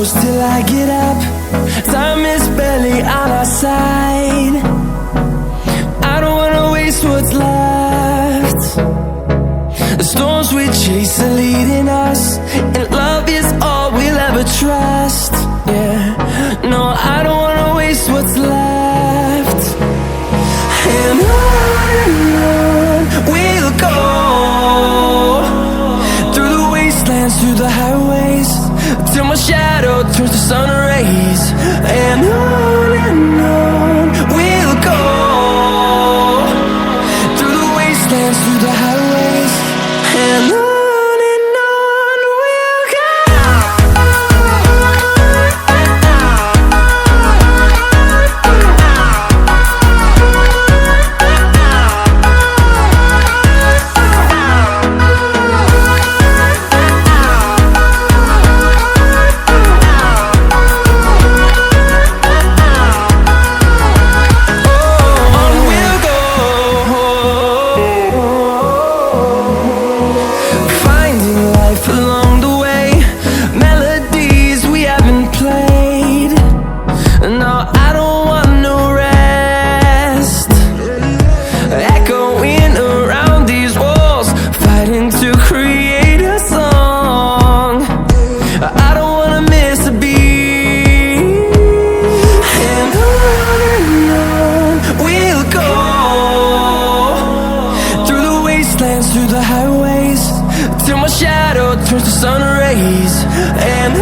close till I get up. Time is barely on our side. I don't wanna waste what's left. The storms we chase are leading us, and love is all we'll ever trust. Yeah, no, I don't wanna waste what's left. And on we'll go, through the wastelands, through the highways, till my shadow turns to sun rays. And on we'll go, through the wastelands, through the highways, and on we'll go. Through the highways, till my shadow turns to sun rays. And